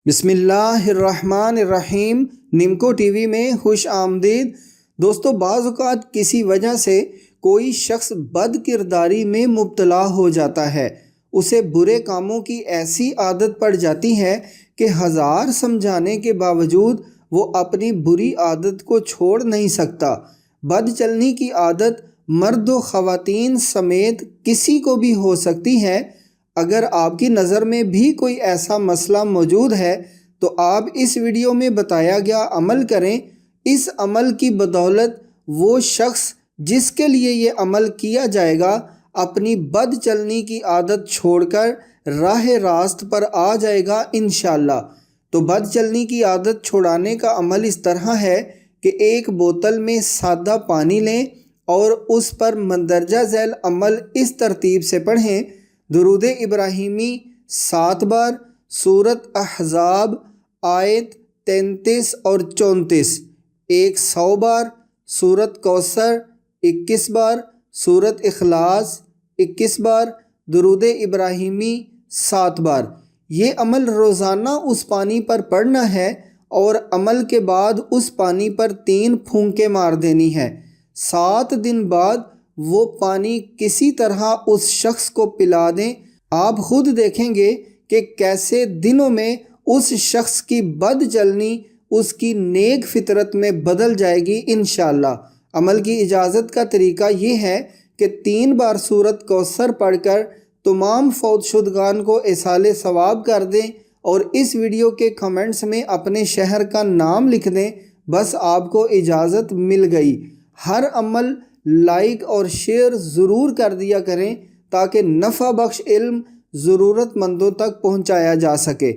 بسم اللہ الرحمن الرحیم۔ نمکو ٹی وی میں خوش آمدید۔ دوستو، بعض اوقات کسی وجہ سے کوئی شخص بد کرداری میں مبتلا ہو جاتا ہے، اسے برے کاموں کی ایسی عادت پڑ جاتی ہے کہ ہزار سمجھانے کے باوجود وہ اپنی بری عادت کو چھوڑ نہیں سکتا۔ بد چلنی کی عادت مرد و خواتین سمیت کسی کو بھی ہو سکتی ہے۔ اگر آپ کی نظر میں بھی کوئی ایسا مسئلہ موجود ہے تو آپ اس ویڈیو میں بتایا گیا عمل کریں۔ اس عمل کی بدولت وہ شخص جس کے لیے یہ عمل کیا جائے گا اپنی بد چلنی کی عادت چھوڑ کر راہ راست پر آ جائے گا انشاءاللہ۔ تو بد چلنی کی عادت چھڑانے کا عمل اس طرح ہے کہ ایک بوتل میں سادہ پانی لیں اور اس پر مندرجہ ذیل عمل اس ترتیب سے پڑھیں: درود ابراہیمی 7 بار، سورۃ احزاب آیت 33 اور 34، 100 بار، سورۃ کوثر 21 بار، سورۃ اخلاص 21 بار، درود ابراہیمی 7 بار۔ یہ عمل روزانہ اس پانی پر پڑھنا ہے اور عمل کے بعد اس پانی پر 3 پھونکیں مار دینی ہے۔ 7 دن بعد وہ پانی کسی طرح اس شخص کو پلا دیں۔ آپ خود دیکھیں گے کہ کیسے دنوں میں اس شخص کی بد چلنی اس کی نیک فطرت میں بدل جائے گی انشاءاللہ۔ عمل کی اجازت کا طریقہ یہ ہے کہ 3 بار سورۃ کوثر پڑھ کر تمام فوت شدگان کو ایصال ثواب کر دیں اور اس ویڈیو کے کمنٹس میں اپنے شہر کا نام لکھ دیں۔ بس آپ کو اجازت مل گئی۔ ہر عمل لائک اور شیئر ضرور کر دیا کریں تاکہ نفع بخش علم ضرورت مندوں تک پہنچایا جا سکے۔